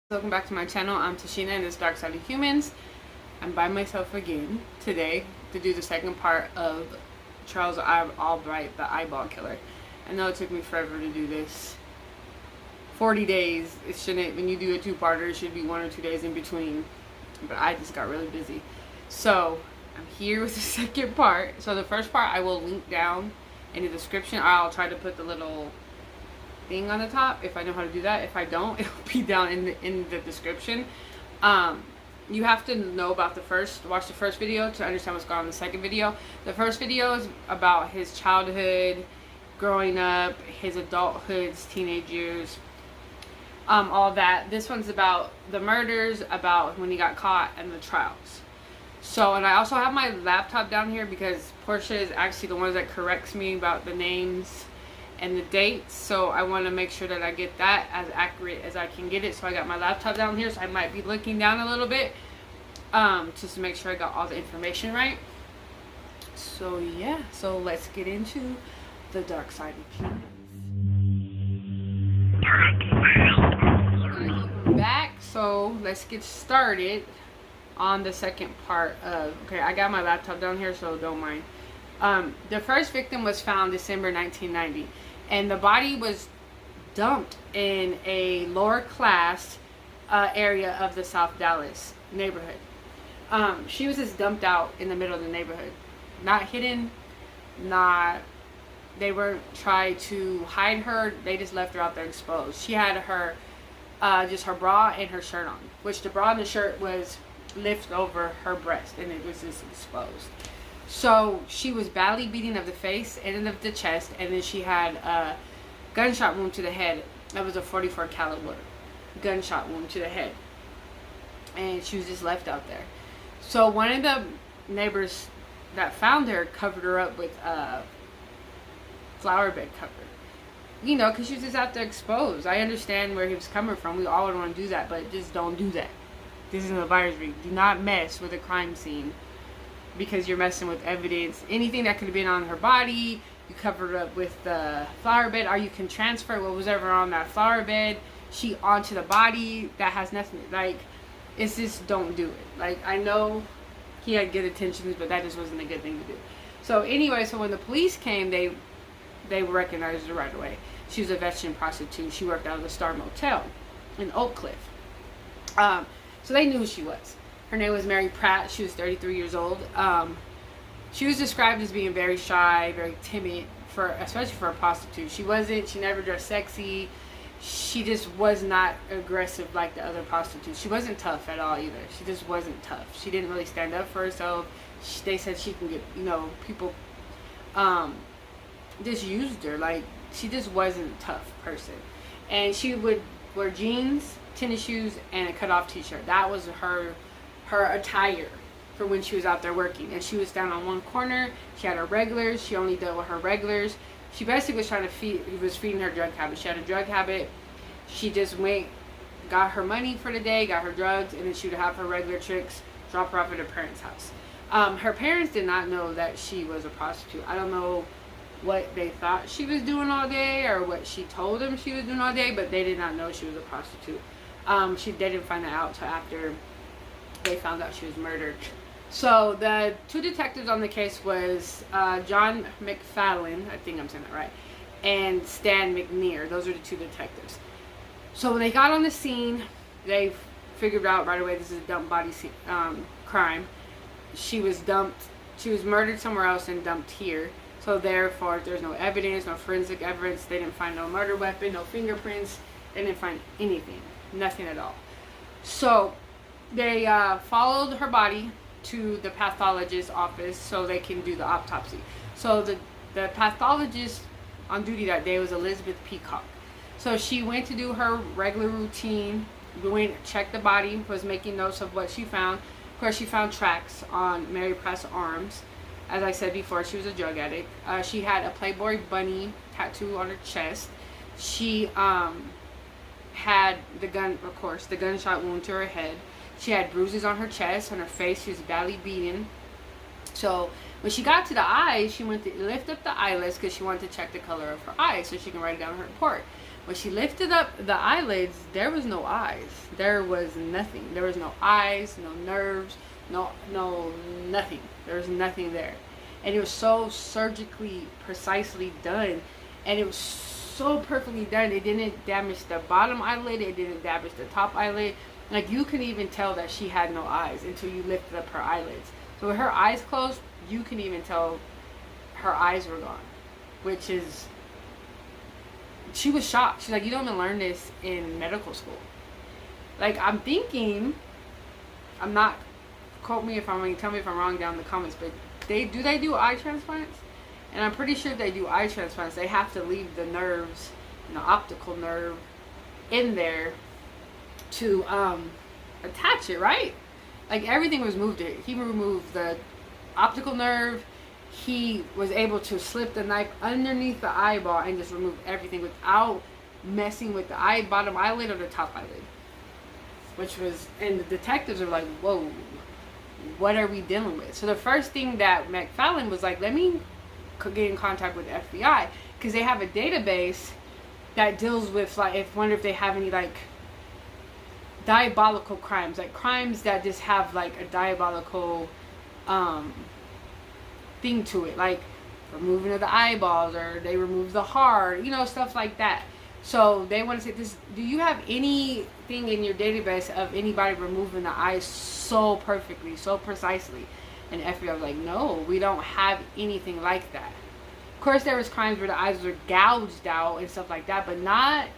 Welcome back to my channel. I'm Tashina and this Dark Side of Humans. I'm by myself again today to do the second part of Charles Albright, the eyeball killer. I know it took me forever to do this. 40 days. It shouldn't, when you do a two-parter, it should be 1 or 2 days in between. But I just got really busy. So, I'm here with the second part. So the first part I will link down in the description. I'll try to put the little thing on the top if I know how to do that. If I don't, it'll be down in the description. You have to know about watch the first video to understand what's going on in the second video. The first video is about his childhood, growing up, his adulthood, his teenage years, all that. This one's about the murders, about when he got caught, and the trials. So, and I also have my laptop down here because Portia is actually the one that corrects me about the names and the dates, so I want to make sure that I get that as accurate as I can get it. So I got my laptop down here, so I might be looking down a little bit just to make sure I got all the information right. So yeah, so let's get into the dark side of humans. Back, so let's get started on the second part of, okay, I got my laptop down here, so don't mind. The first victim was found December 1990, and the body was dumped in a lower class area of the South Dallas neighborhood. She was just dumped out in the middle of the neighborhood, not hidden, they weren't trying to hide her, they just left her out there exposed. She had her just her bra and her shirt on, which the bra and the shirt was lifted over her breast, and it was just exposed. So she was badly beaten of the face and of the chest, and then she had a gunshot wound to the head. That was a .44 caliber gunshot wound to the head, and she was just left out there. So one of the neighbors that found her covered her up with a flower bed cover, you know, because she was just out there exposed. I understand where he was coming from. We all would want to do that, but just don't do that. This isn't a virus ring. Do not mess with a crime scene, because you're messing with evidence. Anything that could have been on her body, you covered it up with the flower bed, or you can transfer what was ever on that flower bed sheet onto the body. That has nothing, like, it's just, don't do it. Like, I know he had good intentions, but that just wasn't a good thing to do. So anyway, so when the police came, they recognized her right away. She was a veteran prostitute. She worked out of the Star Motel in Oak Cliff. So they knew who she was. Her name was Mary Pratt. She was 33 years old. She was described as being very shy, very timid, especially for a prostitute. She never dressed sexy. She just was not aggressive like the other prostitutes. She wasn't tough at all either. She just wasn't tough. She didn't really stand up for herself. They said she can get, people just used her. Like, she just wasn't a tough person. And she would wear jeans, tennis shoes, and a cut-off t-shirt. That was her attire for when she was out there working. And she was down on one corner. She had her regulars. She only dealt with her regulars. She basically was feeding her drug habit. She had a drug habit. She just got her money for the day, got her drugs, and then she would have her regular tricks, drop her off at her parents' house. Her parents did not know that she was a prostitute. I don't know what they thought she was doing all day or what she told them she was doing all day, but they did not know she was a prostitute. They didn't find that out until after they found out she was murdered. So the two detectives on the case was John McFadden, I think I'm saying that right, and Stan McNear. Those are the two detectives. So when they got on the scene, they figured out right away this is a dump body crime. She was murdered somewhere else and dumped here. So therefore, there's no evidence, no forensic evidence. They didn't find no murder weapon, no fingerprints. They didn't find anything, nothing at all. So they followed her body to the pathologist's office so they can do the autopsy. So the pathologist on duty that day was Elizabeth Peacock. So she went to do her regular routine, checked the body, was making notes of what she found. Of course, she found tracks on Mary Pratt's arms. As I said before, she was a drug addict. She had a Playboy bunny tattoo on her chest. She had the gunshot wound to her head. She had bruises on her chest, on her face. She was badly beaten. So when she got to the eyes, she went to lift up the eyelids because she wanted to check the color of her eyes so she can write it down in her report. When she lifted up the eyelids, there was no eyes. There was nothing. There was no eyes, no nerves, no nothing. There was nothing there. And it was so surgically precisely done, and it was so perfectly done. It didn't damage the bottom eyelid, it didn't damage the top eyelid. Like, you can even tell that she had no eyes until you lifted up her eyelids. So with her eyes closed, you can even tell her eyes were gone, which is, she was shocked. She's like, you don't even learn this in medical school. Like, I'm thinking, I'm not, quote me if I'm wrong, tell me if I'm wrong down in the comments, but they do eye transplants? And I'm pretty sure they do eye transplants. They have to leave the nerves, the optical nerve in there to attach it, right? Like, everything was moved. He removed the optical nerve. He was able to slip the knife underneath the eyeball and just remove everything without messing with the bottom eyelid or the top eyelid. Which was, and the detectives are like, whoa, what are we dealing with? So the first thing that McFarland was like, let me get in contact with the FBI, because they have a database that deals with, like, if they have any, like, diabolical crimes, like crimes that just have, like, a diabolical thing to it, like removing of the eyeballs, or they remove the heart, you know, stuff like that. So they want to say this, do you have anything in your database of anybody removing the eyes so perfectly, so precisely? And FBI was like, no, we don't have anything like that. Of course, there was crimes where the eyes were gouged out and stuff like that, but not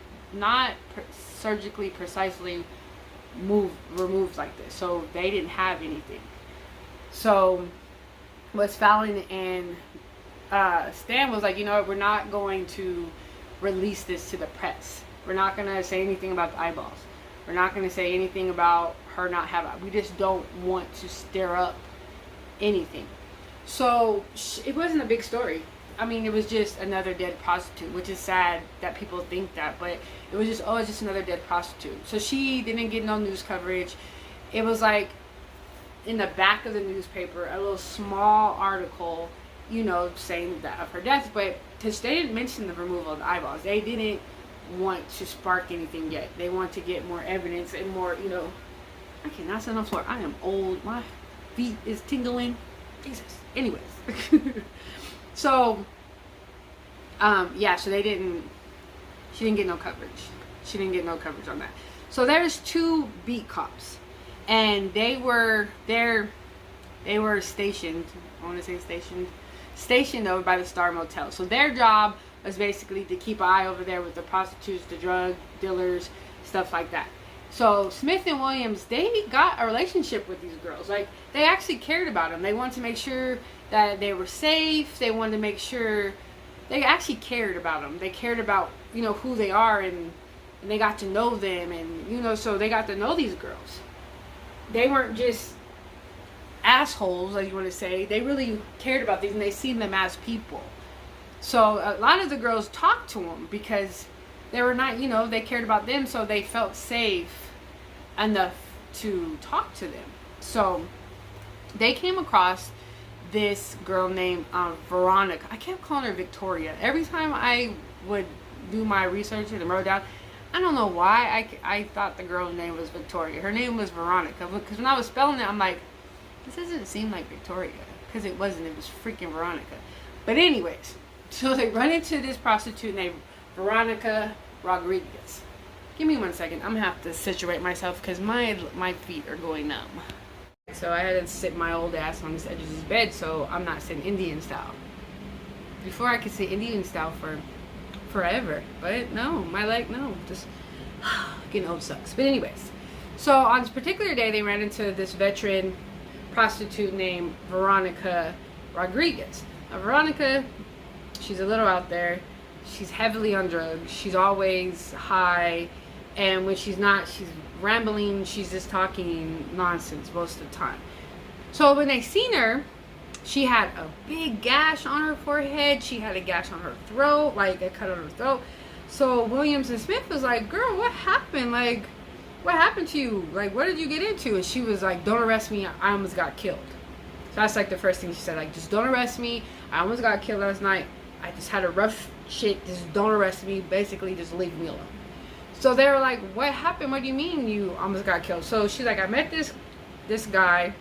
surgically precisely removed like this. So they didn't have anything. So what's Fallon and Stan was like, you know what, we're not going to release this to the press. We're not going to say anything about the eyeballs. We're not going to say anything about her not having. We just don't want to stir up anything. So it wasn't a big story. I mean, it was just another dead prostitute, which is sad that people think that, but it was just, oh, it's just another dead prostitute. So she didn't get no news coverage. It was like in the back of the newspaper, a little small article, you know, saying that of her death, but because they didn't mention the removal of the eyeballs, they didn't want to spark anything yet. They want to get more evidence and more, you know. I cannot sit on the floor. I am old. My feet is tingling. Jesus. Anyways. So, yeah, so she didn't get no coverage. She didn't get no coverage on that. So there's two beat cops, and they were stationed, I want to say stationed over by the Star Motel. So their job was basically to keep an eye over there with the prostitutes, the drug dealers, stuff like that. So Smith and Williams, they got a relationship with these girls. Like, they actually cared about them. They wanted to make sure that they were safe. They wanted to make sure, they actually cared about them. They cared about, you know, who they are, and they got to know them, and, you know, so they got to know these girls. They weren't just assholes, as you want to say. They really cared about these, and they seen them as people. So a lot of the girls talked to them because they were not, you know, they cared about them, so they felt safe enough to talk to them. So they came across this girl named Veronica. I kept calling her Victoria. Every time I would do my research and wrote down, I don't know why I thought the girl's name was Victoria. Her name was Veronica, because when I was spelling it, I'm like, this doesn't seem like Victoria, because it wasn't. It was freaking Veronica. But anyways, so they run into this prostitute named Veronica Rodriguez. Give me 1 second. I'm gonna have to situate myself because my feet are going numb. So I had to sit my old ass on this edge of this bed, so I'm not sitting Indian style. Before I could sit Indian style for forever, but no, my leg, no, just getting old sucks. But anyways, so on this particular day, they ran into this veteran prostitute named Veronica Rodriguez. Now, Veronica, she's a little out there. She's heavily on drugs. She's always high, and when she's not, she's rambling. She's just talking nonsense most of the time. So when they seen her, she had a big gash on her forehead. She had a gash on her throat, like a cut on her throat. So Williams and Smith was like, girl, what happened? Like, what happened to you? Like, what did you get into? And she was like, don't arrest me. I almost got killed. So that's like the first thing she said, like, just don't arrest me. I almost got killed last night. I just had a rough shit, just don't arrest me, basically just leave me alone. So they were like, what happened? What do you mean you almost got killed? So she's like, I met this guy.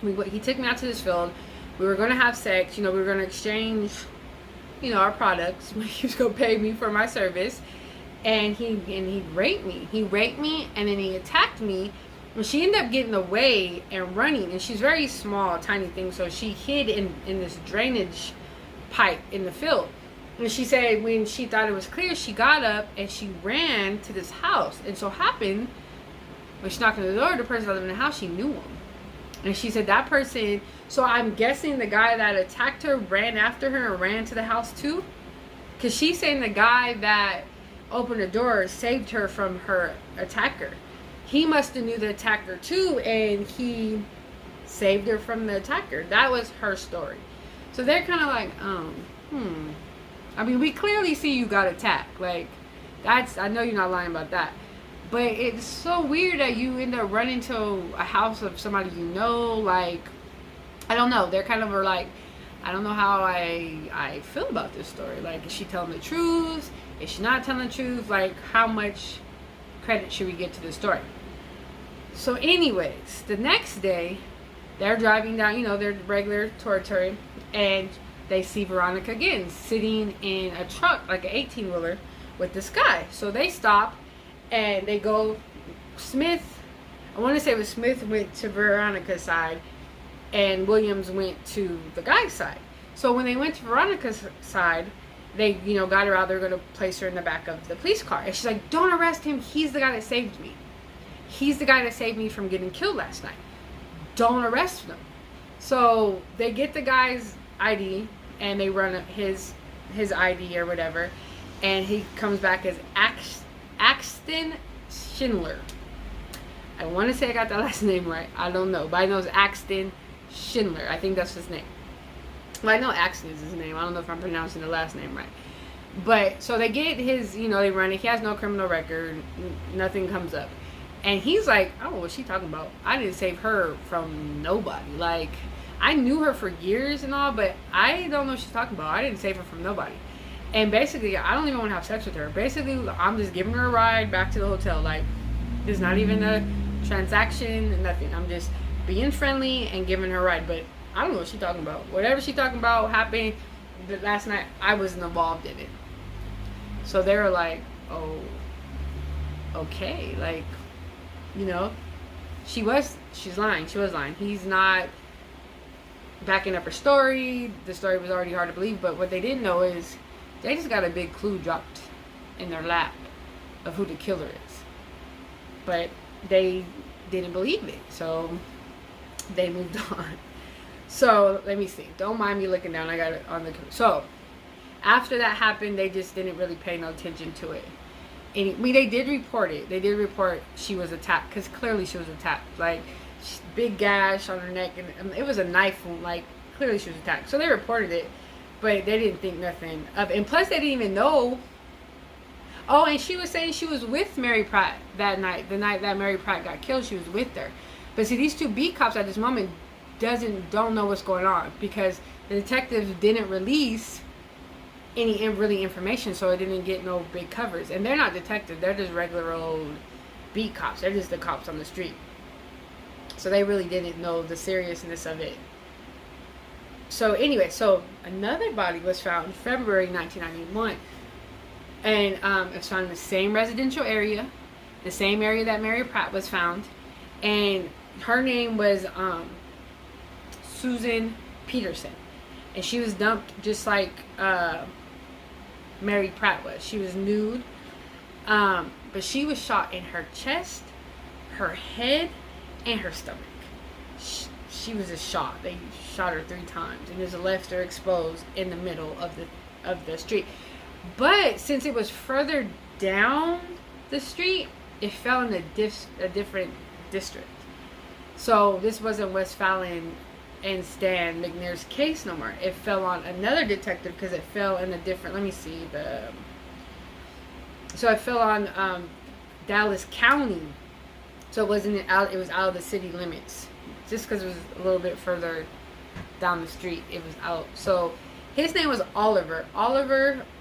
He took me out to this field. We were going to have sex. You know, we were going to exchange, you know, our products. He was going to pay me for my service. And he raped me. He raped me, and then he attacked me. And she ended up getting away and running. And she's very small, tiny thing. So she hid in this drainage pipe in the field. And she said when she thought it was clear, she got up and she ran to this house. And so happened, when she knocked on the door, the person that lived in the house, she knew him. And she said that person, so I'm guessing the guy that attacked her ran after her and ran to the house too. Because she's saying the guy that opened the door saved her from her attacker. He must have knew the attacker too, and he saved her from the attacker. That was her story. So they're kind of like, I mean, we clearly see you got attacked. Like, I know you're not lying about that. But it's so weird that you end up running to a house of somebody you know. Like, I don't know. They're kind of like, I don't know how I feel about this story. Like, is she telling the truth? Is she not telling the truth? Like, how much credit should we give to this story? So anyways, the next day, they're driving down, you know, their regular territory, and they see Veronica again sitting in a truck, like an 18-wheeler, with this guy. So they stop. And they go, I want to say it was Smith went to Veronica's side and Williams went to the guy's side. So when they went to Veronica's side, they, you know, got her out. They're going to place her in the back of the police car. And she's like, don't arrest him. He's the guy that saved me. He's the guy that saved me from getting killed last night. Don't arrest him. So they get the guy's ID and they run his ID or whatever. And he comes back as Axton Schindler. I want to say I got that last name right. I don't know. But I know it's Axton Schindler. I think that's his name. Well, I know Axton is his name. I don't know if I'm pronouncing the last name right. But, so they get his, you know, they run it. He has no criminal record. Nothing comes up. And he's like, oh, what's she talking about? I didn't save her from nobody. Like, I knew her for years and all, but I don't know what she's talking about. I didn't save her from nobody. And basically, I don't even want to have sex with her. Basically, I'm just giving her a ride back to the hotel. Like, there's not even a transaction, nothing. I'm just being friendly and giving her a ride. But I don't know what she's talking about. Whatever she's talking about happened last night, I wasn't involved in it. So they were like, oh, okay. Like, you know, she's lying. She was lying. He's not backing up her story. The story was already hard to believe. But what they didn't know is they just got a big clue dropped in their lap of who the killer is. But they didn't believe it. So they moved on. So let me see. Don't mind me looking down. I got it on the... So after that happened, they just didn't really pay no attention to it. And they did report it. They did report she was attacked. Because clearly she was attacked. Like, big gash on her neck. And it was a knife wound. Like, clearly she was attacked. So they reported it. But they didn't think nothing of it. And plus, they didn't even know. Oh, and she was saying she was with Mary Pratt that night. The night that Mary Pratt got killed, she was with her. But see, these two beat cops at this moment don't know what's going on. Because the detectives didn't release any really information. So it didn't get no big covers. And they're not detectives. They're just regular old beat cops. They're just the cops on the street. So they really didn't know the seriousness of it. So anyway, so another body was found in February 1991. And it was found in the same residential area. The same area that Mary Pratt was found. And her name was Susan Patterson. And she was dumped just like Mary Pratt was. She was nude. But she was shot in her chest, her head, and her stomach. She was just shot. They shot her 3 times, and there's a left her exposed in the middle of the street. But since it was further down the street, it fell in a different district. So this wasn't West Fallon and Stan McNair's case no more. It fell on another detective because it fell in a different. Let me see the. So it fell on Dallas County. So it wasn't out. It was out of the city limits. Just because it was a little bit further down the street, it was out. So his name was Oliver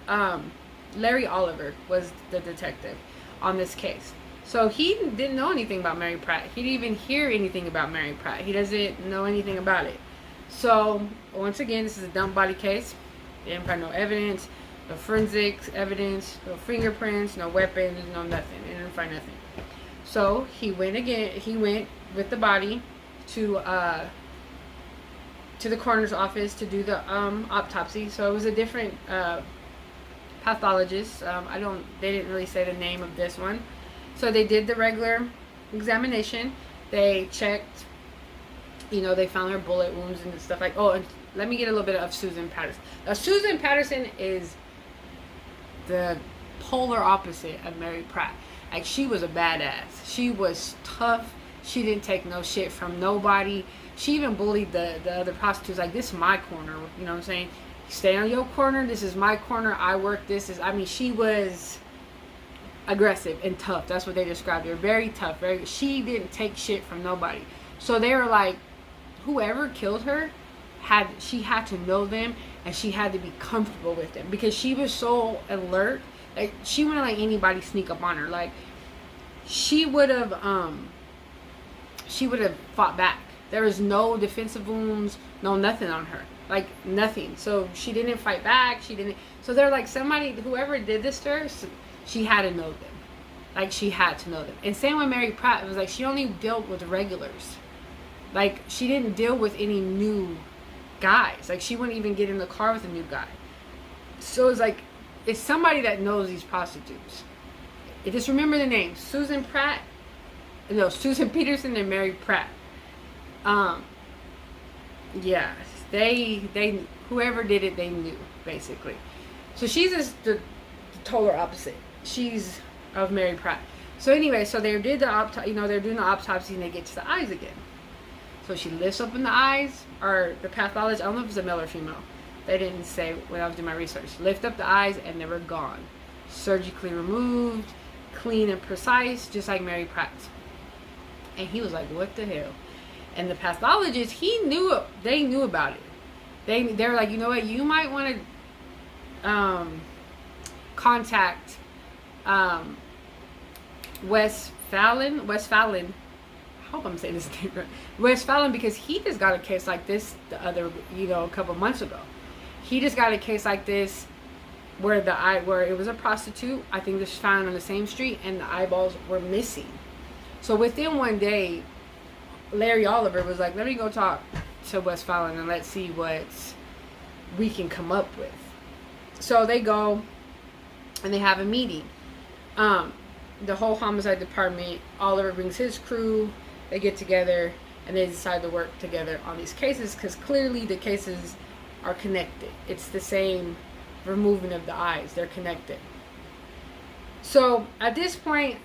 Larry Oliver was the detective on this case. So he didn't know anything about Mary Pratt. He didn't even hear anything about Mary Pratt. He doesn't know anything about it. So once again, this is a dump body case. They didn't find no evidence, no forensics evidence, no fingerprints, no weapons, no nothing. They didn't find nothing. So he went with the body to the coroner's office to do the autopsy. So it was a different pathologist. They didn't really say the name of this one. So they did the regular examination. They checked, they found her bullet wounds and stuff like. Oh, and let me get a little bit of Susan Patterson. Now, Susan Patterson is the polar opposite of Mary Pratt. Like, she was a badass. She was tough. She didn't take no shit from nobody. She even bullied the other prostitutes. Like, this is my corner. You know what I'm saying? Stay on your corner. This is my corner. I work. She was aggressive and tough. That's what they described her. Very tough. She didn't take shit from nobody. So they were like, whoever killed her she had to know them, and she had to be comfortable with them, because she was so alert. Like, she wouldn't let anybody sneak up on her. Like, she would have fought back. There was no defensive wounds, no nothing on her. Like, nothing. So she didn't fight back. So they're like, whoever did this to her, she had to know them. Like, she had to know them. And same with Mary Pratt. It was like, she only dealt with regulars. Like, she didn't deal with any new guys. Like, she wouldn't even get in the car with a new guy. So it's like, it's somebody that knows these prostitutes. Just remember the names. Susan Peterson and Mary Pratt. Yeah, they whoever did it, they knew, basically. So she's just the total opposite. She's of Mary Pratt. So anyway, so they did they're doing the autopsy, and they get to the eyes again. So she lifts open the eyes, or the pathologist, I don't know if it's a male or female. They didn't say when I was doing my research. Lift up the eyes, and they were gone. Surgically removed, clean and precise, just like Mary Pratt's. And he was like, what the hell? And the pathologist, they knew about it. They were like, you know what, you might want to contact Wes Fallon. I hope I'm saying this name right. Wes Fallon, because he just got a case like this a couple months ago. He just got a case like this where it was a prostitute. I think this was found on the same street, and the eyeballs were missing. So within one day, Larry Oliver was like, let me go talk to Wes Fallon and let's see what we can come up with. So they go and they have a meeting. The whole homicide department, Oliver brings his crew, they get together, and they decide to work together on these cases, because clearly the cases are connected. It's the same removing of the eyes. They're connected. So at this point,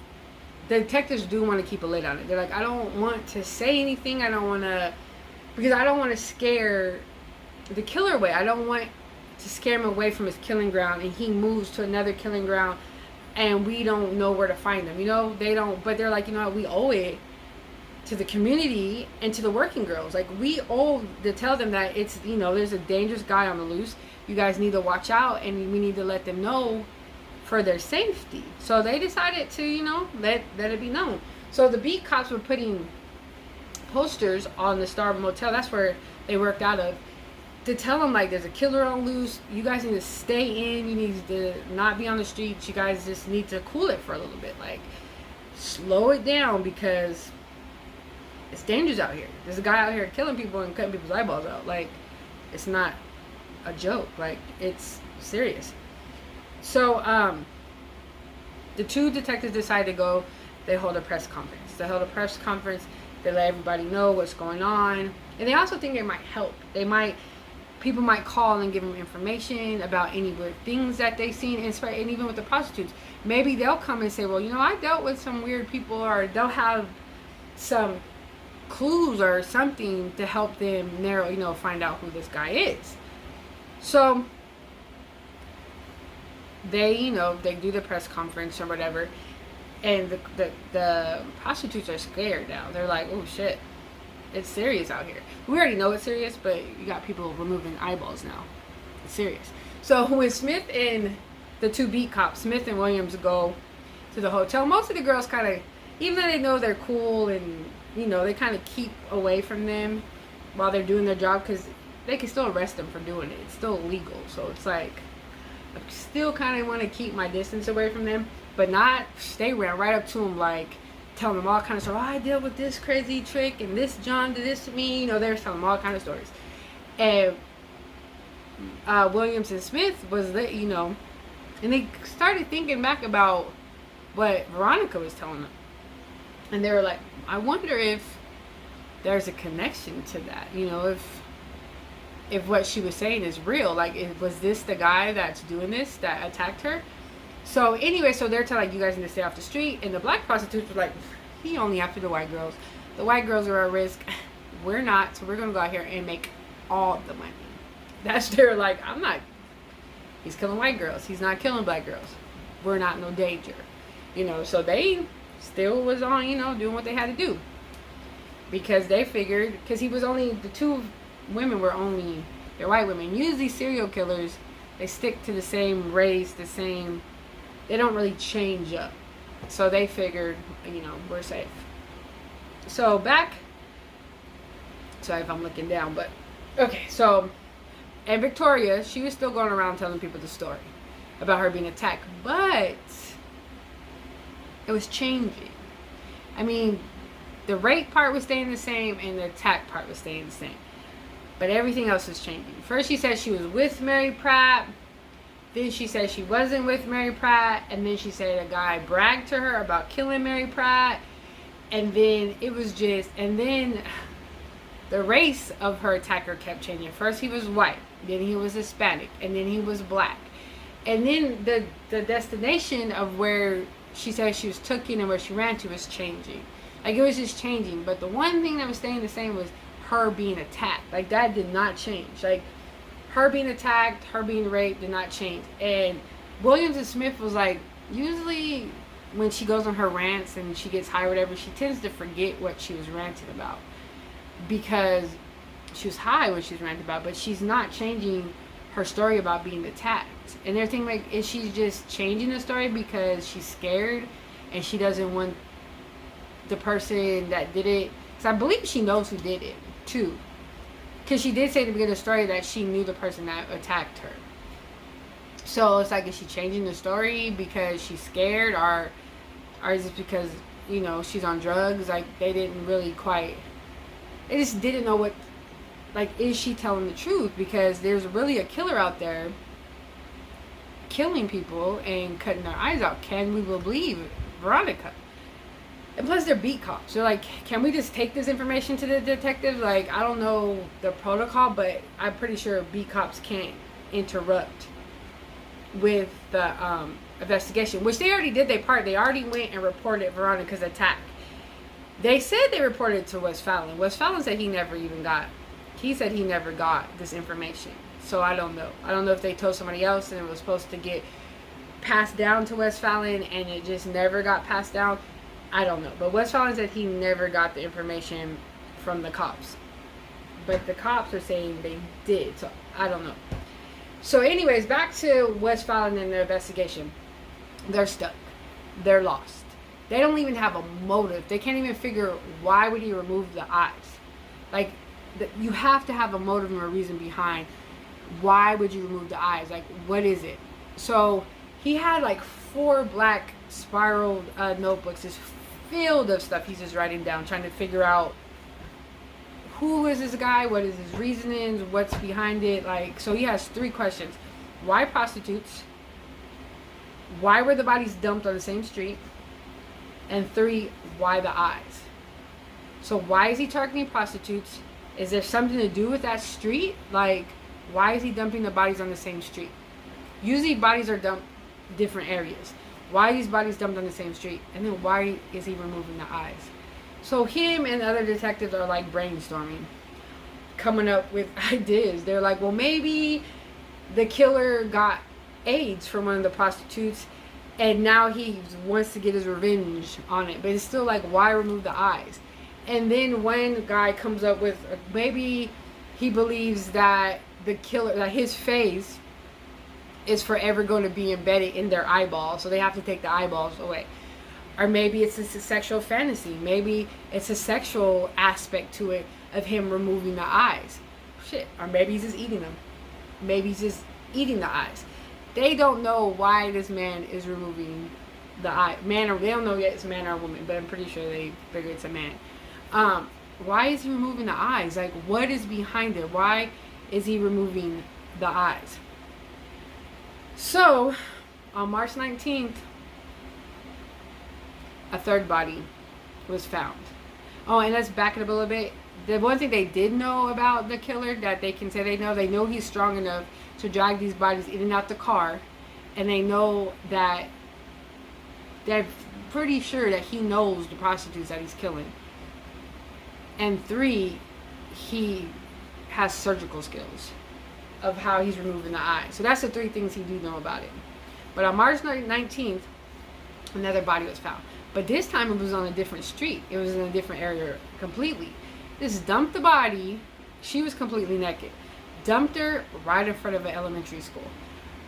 the detectives do want to keep a lid on it. They're like, I don't want to say anything. Because I don't want to scare the killer away. I don't want to scare him away from his killing ground, and he moves to another killing ground, and we don't know where to find him. They don't. But they're like, we owe it to the community and to the working girls. Like, we owe to tell them that it's, there's a dangerous guy on the loose. You guys need to watch out, and we need to let them know for their safety. So they decided to, let it be known. So the beat cops were putting posters on the Star Motel. That's where they worked out of, to tell them, like, there's a killer on loose. You guys need to stay in. You need to not be on the streets. You guys just need to cool it for a little bit. Like, slow it down, because it's dangerous out here. There's a guy out here killing people and cutting people's eyeballs out. Like, it's not a joke. Like, it's serious. So, the two detectives decide to go. They hold a press conference. They let everybody know what's going on. And they also think it might help. People might call and give them information about any weird things that they've seen, and even with the prostitutes. Maybe they'll come and say, well, I dealt with some weird people, or they'll have some clues or something to help them narrow, find out who this guy is. So they do the press conference or whatever, and the prostitutes are scared now. They're like, oh shit, it's serious out here. We already know it's serious, but you got people removing eyeballs now. It's serious. So when Smith and the two beat cops, Smith and Williams, go to the hotel. Most of the girls kind of, even though they know they're cool and, you know, they kind of keep away from them while they're doing their job, because they can still arrest them for doing it. It's still illegal. So it's like, I still kind of want to keep my distance away from them, but not, they ran right up to them, like, telling them all kind of stuff. Oh, I dealt with this crazy trick, and this John did this to me. You know, they were telling them all kind of stories. And Williams and Smith was, you know, and they started thinking back about what Veronica was telling them. And they were like, I wonder if there's a connection to that. You know, if what she was saying is real. Like, was this the guy that's doing this, that attacked her? So anyway, so they're telling, like, you guys need to stay off the street. And the black prostitutes were like, he only after the white girls. The white girls are at risk. We're not. So we're going to go out here and make all the money. That's their, like, I'm not, he's killing white girls. He's not killing black girls. We're not in no danger. You know, so they still was on, you know, doing what they had to do. Because they figured, because he was only, the two women were only, they're white women. Usually serial killers, they stick to the same race, the same, they don't really change up. So they figured, you know, we're safe. So back, sorry if I'm looking down, but okay, so, and Victoria, she was still going around telling people the story about her being attacked, but it was changing. I mean, the rape part was staying the same and the attack part was staying the same, but everything else was changing. First she said she was with Mary Pratt, then she said she wasn't with Mary Pratt, and then she said a guy bragged to her about killing Mary Pratt, and then it was just, and then the race of her attacker kept changing. First he was white, then he was Hispanic, and then he was black. And then the destination of where she said she was taken and where she ran to was changing. Like, it was just changing. But the one thing that was staying the same was her being attacked. Like, that did not change. Like, her being attacked, her being raped did not change. And Williams and Smith was like, usually when she goes on her rants and she gets high or whatever, she tends to forget what she was ranting about. Because she was high when she was ranting about, but she's not changing her story about being attacked. And they're thinking, like, is she just changing the story because she's scared and she doesn't want the person that did it? Because I believe she knows who did it too, because she did say at the beginning of the story that she knew the person that attacked her. So it's like, is she changing the story because she's scared, or is it because, you know, she's on drugs? Like, they didn't really quite, they just didn't know what, like, is she telling the truth? Because there's really a killer out there killing people and cutting their eyes out. Can we believe Veronica? And plus, they're beat cops. They're like, can we just take this information to the detectives? Like, I don't know the protocol, but I'm pretty sure beat cops can't interrupt with the investigation, which they already did their part. They already went and reported Veronica's attack. They said they reported to Wes Fallon. Wes Fallon said he never got this information. So I don't know. I don't know if they told somebody else and it was supposed to get passed down to Wes Fallon and it just never got passed down. I don't know. But Wes Fallon said he never got the information from the cops. But the cops are saying they did. So I don't know. So anyways, back to Wes Fallon and their investigation. They're stuck. They're lost. They don't even have a motive. They can't even figure, why would he remove the eyes? Like, you have to have a motive and a reason behind why would you remove the eyes. Like, what is it? So he had like 4 black spiraled notebooks just filled of stuff he's just writing down, trying to figure out who is this guy, what is his reasonings, what's behind it. Like, so he has 3 questions. Why prostitutes? Why were the bodies dumped on the same street? And 3, why the eyes? So why is he targeting prostitutes? Is there something to do with that street? Like, why is he dumping the bodies on the same street? Usually bodies are dumped different areas. Why are these bodies dumped on the same street? And then why is he removing the eyes? So him and the other detectives are like brainstorming, coming up with ideas. They're like, well, maybe the killer got AIDS from one of the prostitutes and now he wants to get his revenge on it. But it's still like, why remove the eyes? And then one guy comes up with, maybe he believes that the killer, that his face is forever going to be embedded in their eyeball, so they have to take the eyeballs away. Or maybe it's a sexual fantasy. Maybe it's a sexual aspect to it of him removing the eyes. Shit. Or maybe he's just eating them. Maybe he's just eating the eyes. They don't know why this man is removing the eye. Man, or they don't know yet it's a man or a woman, but I'm pretty sure they figure it's a man. Why is he removing the eyes? Like, what is behind it? Why is he removing the eyes? So, on March 19th, a third body was found. Oh, and let's back it up a little bit. The one thing they did know about the killer that they can say they know he's strong enough to drag these bodies in and out the car. And they know that they're pretty sure that he knows the prostitutes that he's killing. And 3, he has surgical skills of how he's removing the eye. So that's the 3 things he do know about it. But on March 19th, another body was found. But this time it was on a different street. It was in a different area completely. Just dumped the body. She was completely naked. Dumped her right in front of an elementary school.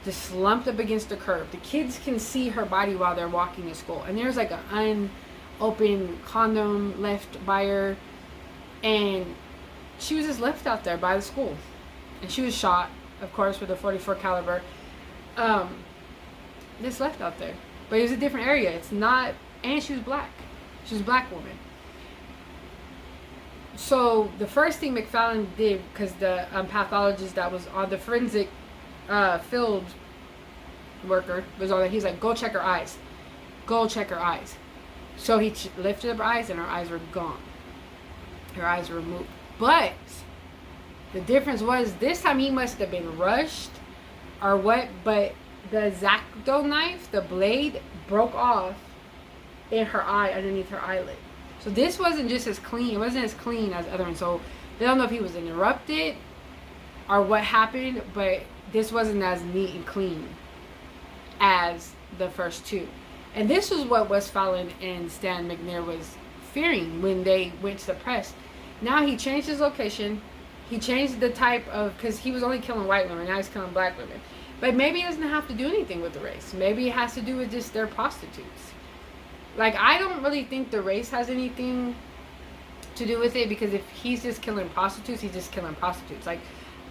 Just slumped up against the curb. The kids can see her body while they're walking to school. And there's like an unopened condom left by her. And she was just left out there by the school. And she was shot, of course, with a .44 caliber. Just left out there. But it was a different area. It's not... And she was black. She was a black woman. So the first thing McFarlane did, because the pathologist that was on the forensic field worker was on there, he's like, go check her eyes. Go check her eyes. So he lifted up her eyes and her eyes were gone. Her eyes were removed. But the difference was this time he must have been rushed or what, but the X-Acto knife, the blade, broke off in her eye underneath her eyelid. So this wasn't just as clean. It wasn't as clean as the other one. So they don't know if he was interrupted or what happened, but this wasn't as neat and clean as the first 2. And this was what Westphalen and Stan McNair was fearing when they went to the press. Now he changed his location. He changed the type of, because he was only killing white women. Now he's killing black women. But maybe it doesn't have to do anything with the race. Maybe it has to do with just their prostitutes. Like, I don't really think the race has anything to do with it, because if he's just killing prostitutes, he's just killing prostitutes. Like,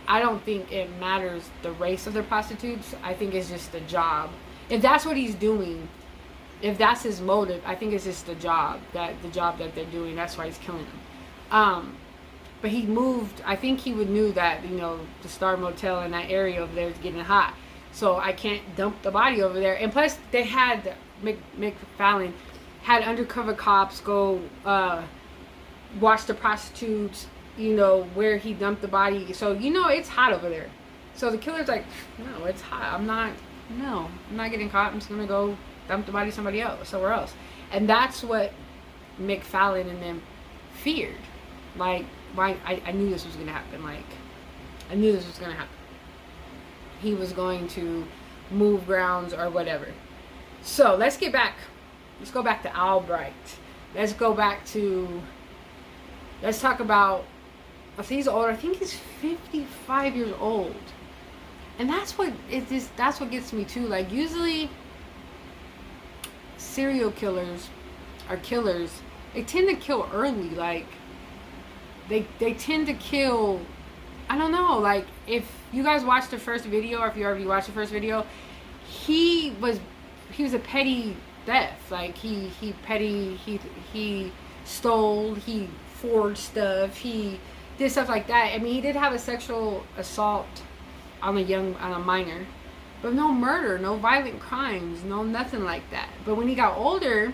I don't think it matters the race of the prostitutes. I think it's just the job. If that's what he's doing, if that's his motive, I think it's just the job that they're doing. That's why he's killing them. But he moved. I think he knew that, the Star Motel in that area over there is getting hot. So I can't dump the body over there. And plus, they had McFarlane had undercover cops go watch the prostitutes, where he dumped the body. So, it's hot over there. So the killer's like, no, it's hot. I'm not getting caught. I'm just going to go dump the body somewhere else. And that's what McFarlane and them feared. Like, why? I knew this was going to happen. Like, I knew this was going to happen. He was going to move grounds or whatever. So let's go back to Albright. Let's talk about, he's older. I think he's 55 years old. And that's what gets me too. Like, usually serial killers are killers. They tend to kill early. Like, they tend to kill, I don't know, like, if you guys watched the first video, or if you already watched the first video, he was a petty theft. Like, he stole, he forged stuff, he did stuff like that. I mean, he did have a sexual assault on a minor, but no murder, no violent crimes, no nothing like that. But when he got older,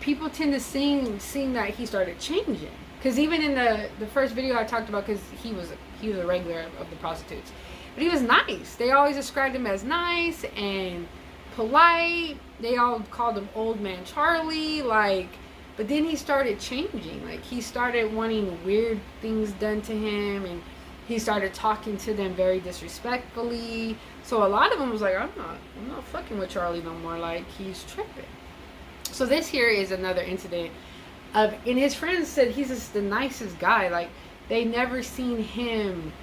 people tend to seem that he started changing. Because even in the first video I talked about, because he was a regular of the prostitutes, but he was nice. They always described him as nice and polite. They all called him Old Man Charlie. Like, but then he started changing. Like, he started wanting weird things done to him, and he started talking to them very disrespectfully. So a lot of them was like, I'm not fucking with Charlie no more. Like, he's tripping. So this here is another incident of, and his friends said he's just the nicest guy. Like, they never seen him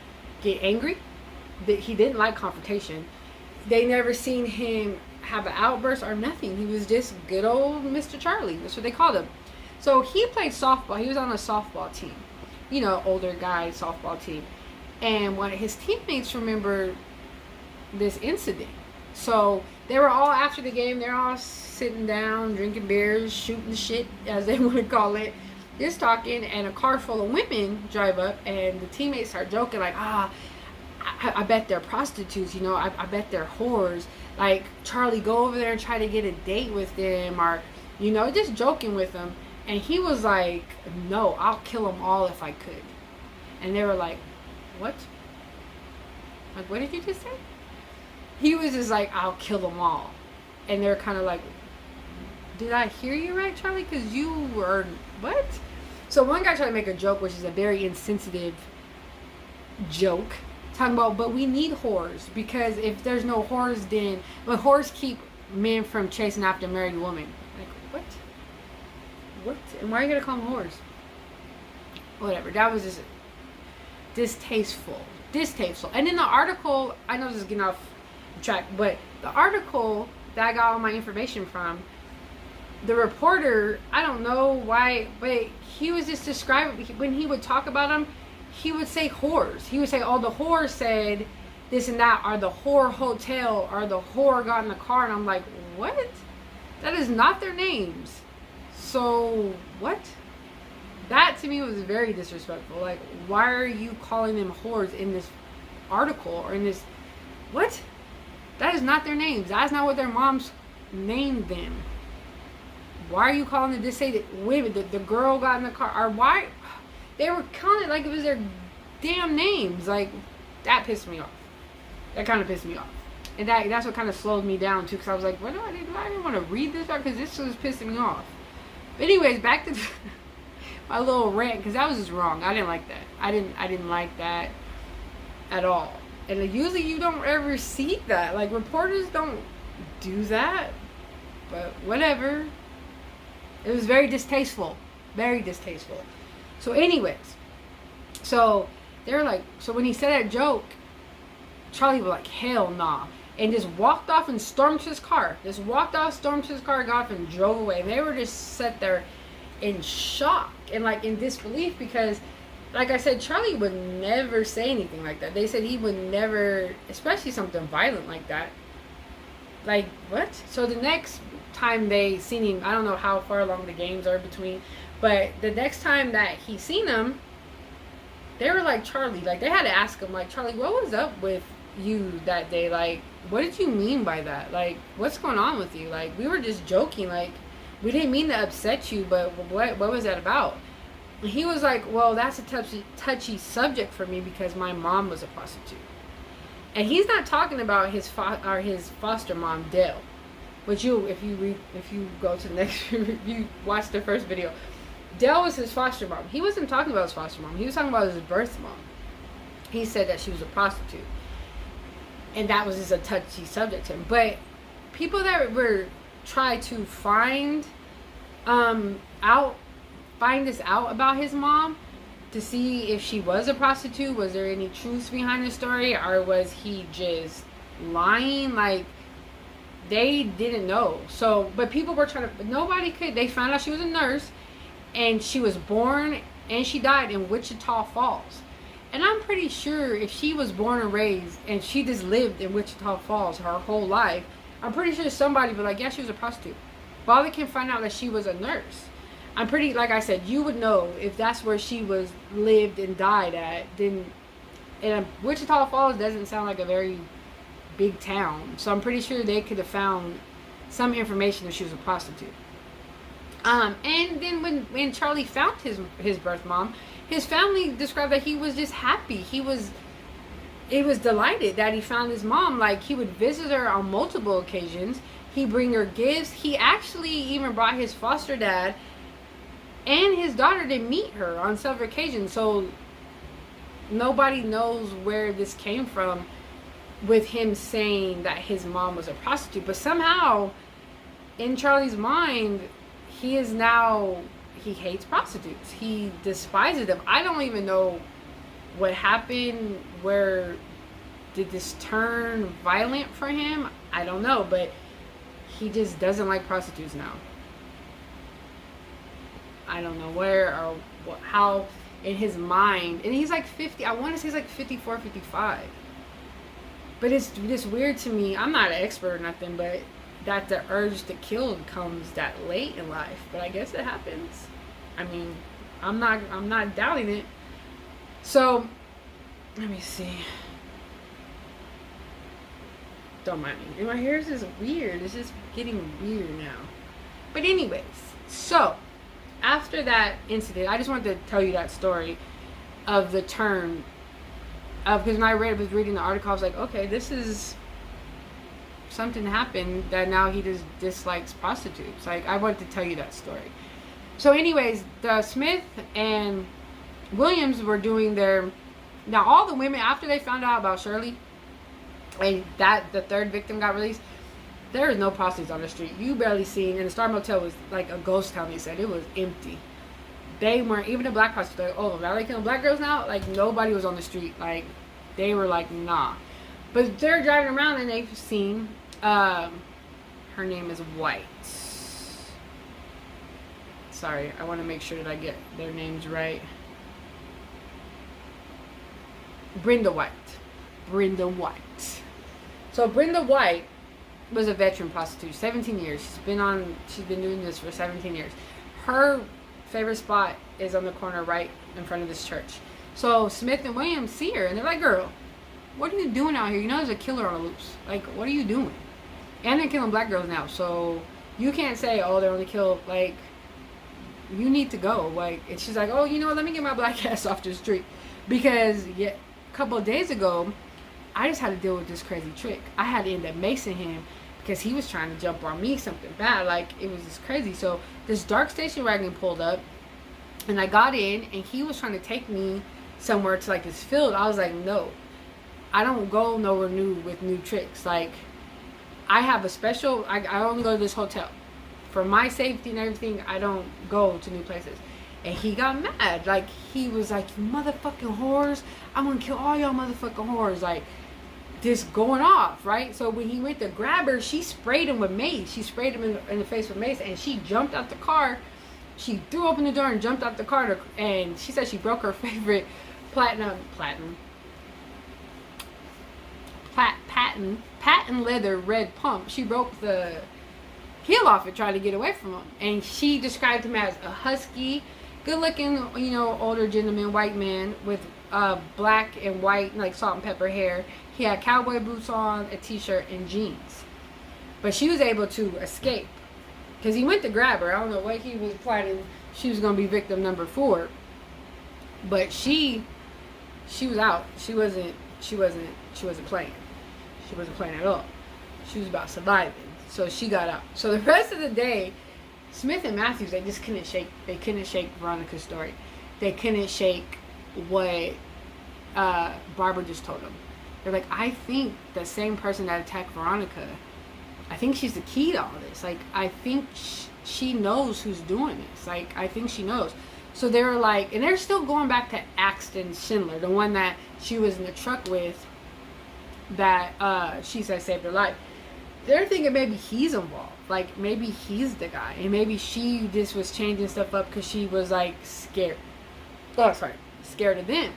get angry. That he didn't like confrontation. they never seen him have an outburst or nothing. He was just good old Mr. Charlie. That's what they called him. So he played softball. He was on a softball team. Older guy softball team. And one of his teammates remembered this incident. So they were all, after the game, they're all sitting down, drinking beers, shooting the shit, as they want to call it, just talking, and a car full of women drive up, and the teammates start joking, like, I bet they're prostitutes, I bet they're whores. Like, Charlie, go over there and try to get a date with them, or, just joking with them. And he was like, no, I'll kill them all if I could. And they were like, what? Like, what did you just say? He was just like, I'll kill them all. And they're kind of like, did I hear you right, Charlie? Because you were, what? So one guy tried to make a joke, which is a very insensitive joke, talking about, but we need whores, because if there's no whores, then, but whores keep men from chasing after married women. Like, what? What? And why are you going to call them whores? Whatever. That was just distasteful. And in the article, I know this is getting off track, but the article that I got all my information from, the reporter, I don't know why, but he was just describing, when he would talk about them, he would say whores. He would say, oh, the whore said this and that, or the whore hotel, or the whore got in the car. And I'm like, what? That is not their names. So, what? That to me was very disrespectful. Like, why are you calling them whores in this article, or in this, what? That is not their names. That's not what their moms named them. Why are you calling them, just say that women, the girl got in the car, or why? They were calling it like it was their damn names. Like, that pissed me off. That kind of pissed me off. And that's what kind of slowed me down, too, because I was like, what do I didn't want to read this, because this was pissing me off. But anyways, back to my little rant, because that was just wrong. I didn't like that. I didn't like that at all. And usually you don't ever see that. Like, reporters don't do that. But whatever. It was very distasteful. Very distasteful. So anyways, so they're like, so when he said that joke, Charlie was like, hell nah. And just walked off and stormed to his car. Just walked off, stormed to his car, got off and drove away. And they were just sat there in shock and like in disbelief, because like I said, Charlie would never say anything like that. They said he would never, especially something violent like that. Like, what? So the next time they seen him, I don't know how far along the games are between, but the next time that he seen him, they were like, Charlie, like they had to ask him, like, Charlie, what was up with you that day? Like, what did you mean by that? Like, what's going on with you? Like, we were just joking, like, we didn't mean to upset you, but what was that about? And he was like, well, that's a touchy subject for me, because my mom was a prostitute. And he's not talking about his foster mom, Dale. Which if you go to the next, if you watch the first video, Dale was his foster mom. He wasn't talking about his foster mom. He was talking about his birth mom. He said that she was a prostitute, and that was just a touchy subject to him. But people that were try to find this out about his mom, to see if she was a prostitute, was there any truth behind the story, or was he just lying? Like, they didn't know. So, but people were trying to, nobody could, they found out she was a nurse, and she was born and she died in Wichita Falls. And I'm pretty sure if she was born and raised and she just lived in Wichita Falls her whole life, I'm pretty sure somebody would be like, yeah, she was a prostitute. But all they can find out that she was a nurse. I'm pretty, like I said, you would know if that's where she lived and died at. Then, and Wichita Falls doesn't sound like a very big town, so I'm pretty sure they could have found some information that she was a prostitute. And then when Charlie found his birth mom, his family described that he was just happy. He was delighted that he found his mom. Like, he would visit her on multiple occasions. He'd bring her gifts. He actually even brought his foster dad and his daughter to meet her on several occasions. So nobody knows where this came from, with him saying that his mom was a prostitute. But somehow, in Charlie's mind, he hates prostitutes. He despises them. I don't even know what happened, where did this turn violent for him? I don't know, but he just doesn't like prostitutes now. I don't know where or how in his mind, and he's like 50, I want to say he's like 54, 55. But it's just weird to me. I'm not an expert or nothing, but that the urge to kill comes that late in life. But I guess it happens. I mean, I'm not doubting it. So, let me see. Don't mind me. And my hair is just weird. It's just getting weird now. But anyways, so after that incident, I just wanted to tell you that story of the turn of, because when I was reading the article, I was like, okay, this is something happened that now he just dislikes prostitutes. Like, I wanted to tell you that story. So anyways, the Smith and Williams were doing their, now all the women, after they found out about Shirley and that the third victim got released, there is no prostitutes on the street. You barely seen, and the Star Motel was like a ghost town. They said it was empty. They weren't, even the black prostitutes, like, oh, now they killing black girls now? Like, nobody was on the street. Like, they were like, nah. But they're driving around and they've seen, her name is White. Sorry, I want to make sure that I get their names right. Brenda White. Brenda White. So Brenda White was a veteran prostitute, 17 years. She's been doing this for 17 years. Her favorite spot is on the corner right in front of this church. So Smith and Williams see her and they're like, girl, what are you doing out here? You know there's a killer on the loose. Like, what are you doing? And they're killing black girls now. So you can't say, oh, they only kill, like, you need to go. Like, and she's like, oh, you know what? Let me get my black ass off the street. Because a couple of days ago, I just had to deal with this crazy trick. I had to end up macing him because he was trying to jump on me something bad. Like, it was just crazy. So this dark station wagon pulled up and I got in and he was trying to take me somewhere to like this field. I was like, no, I don't go nowhere new with new tricks. Like, I have a special, I only go to this hotel. For my safety and everything, I don't go to new places. And he got mad. Like, he was like, you motherfucking whores, I'm gonna kill all y'all motherfucking whores. Like, just going off, right? So when he went to grab her, she sprayed him with mace. She sprayed him in the face with mace, and she jumped out the car. She threw open the door and jumped out the car, and she said she broke her favorite patent leather red pump. She broke the heel off it trying to get away from him. And she described him as a husky, good looking, you know, older gentleman, white man with black and white, like salt and pepper hair. He had cowboy boots on, a t-shirt, and jeans. But she was able to escape because he went to grab her. I don't know what he was planning. She was going to be victim number 4. But she was out. She wasn't playing. She wasn't playing at all. She was about surviving. So she got out. So the rest of the day, Smith and Matthews, they just couldn't shake. They couldn't shake Veronica's story. They couldn't shake what Barbara just told them. They're like, I think the same person that attacked Veronica, I think she's the key to all this. Like, I think she knows who's doing this. Like, I think she knows. So they were like, and they're still going back to Axton Schindler, the one that she was in the truck with, that she said saved her life. They're thinking maybe he's involved. Like, maybe he's the guy. And maybe she just was changing stuff up because she was, like, scared. Oh, sorry. Scared of them.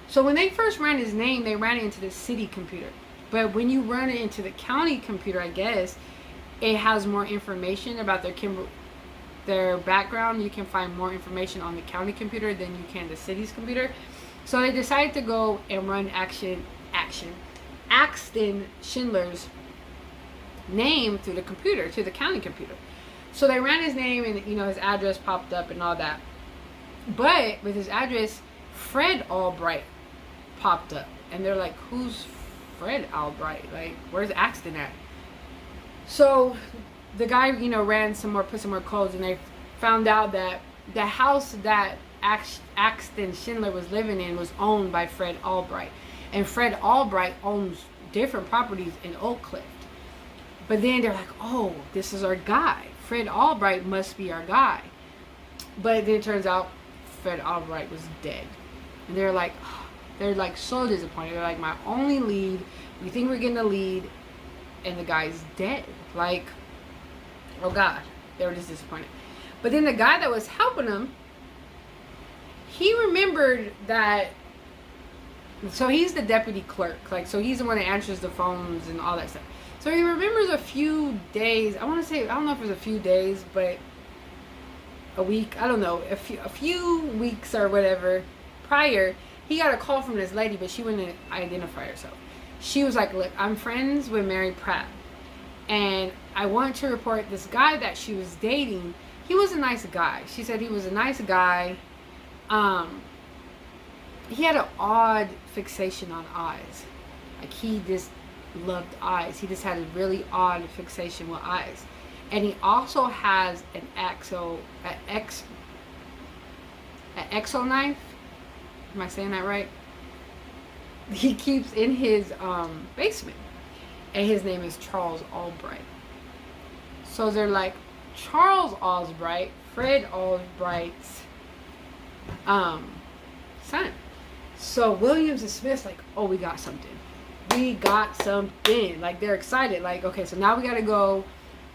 So when they first ran his name, they ran it into the city computer. But when you run it into the county computer, I guess, it has more information about their background. You can find more information on the county computer than you can the city's computer. So they decided to go and run Axton Schindler's name through the computer, to the county computer. So they ran his name and, you know, his address popped up and all that. But with his address, Fred Albright popped up. And they're like, who's Fred Albright? Like, where's Axton at? So the guy, you know, put some more codes, and they found out that the house that Axton Schindler was living in was owned by Fred Albright. And Fred Albright owns different properties in Oak Cliff. But then they're like, oh, this is our guy. Fred Albright must be our guy. But then it turns out Fred Albright was dead. And they're like, oh, They're like so disappointed. They're like, my only lead, we think we're getting a lead, and the guy's dead. Like, oh God, they were just disappointed. But then the guy that was helping them, he remembered that, so he's the deputy clerk, like, so he's the one that answers the phones and all that stuff. So he remembers a few days, I want to say, I don't know if it was a few days, but a week, I don't know, a few weeks or whatever prior, he got a call from this lady, but she wouldn't identify herself. She was like, look, I'm friends with Mary Pratt, and I want to report this guy that she was dating. He was a nice guy. She said he was a nice guy. He had an odd fixation on eyes. Like, he just loved eyes. He just had a really odd fixation with eyes. And he also has an exo knife. Am I saying that right? He keeps in his basement. And his name is Charles Albright. So they're like, Charles Albright, Fred Albright's son. So Williams and Smith's like, oh, we got something. We got something. Like, they're excited. Like, okay, so now we got to go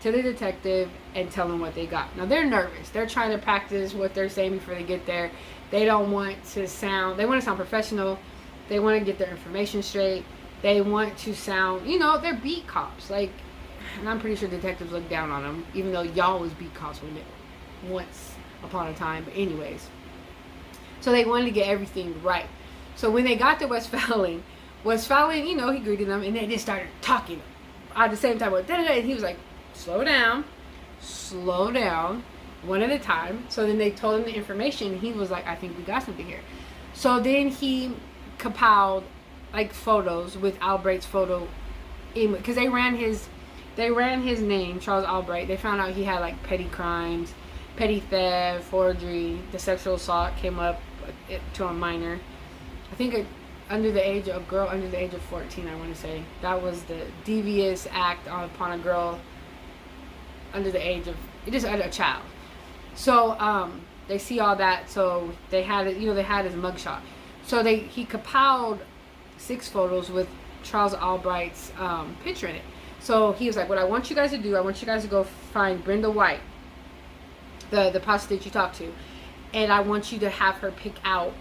to the detective and tell them what they got. Now, they're nervous. They're trying to practice what they're saying before they get there. They don't want to sound, they want to sound professional. They want to get their information straight. They want to sound, you know, they're beat cops. Like, and I'm pretty sure detectives look down on them, even though y'all was beat cops once upon a time. But anyways, so they wanted to get everything right. So when they got to West Fallon, you know, he greeted them, and they just started talking at the same time. And he was like, slow down, one at a time. So then they told him the information, and he was like, I think we got something here. So then he compiled like photos with Albright's photo, because they ran his name, Charles Albright. They found out he had like petty crimes, petty theft, forgery, the sexual assault came up to a minor. I think a girl under the age of 14, I want to say. That was the devious act upon a girl under the age of, just a child. So they see all that, so they had it, you know, they had his mugshot. So he compiled 6 photos with Charles Albright's picture in it. So he was like, what I want you guys to do, I want you guys to go find Brenda White, the prostitute you talked to, and I want you to have her pick out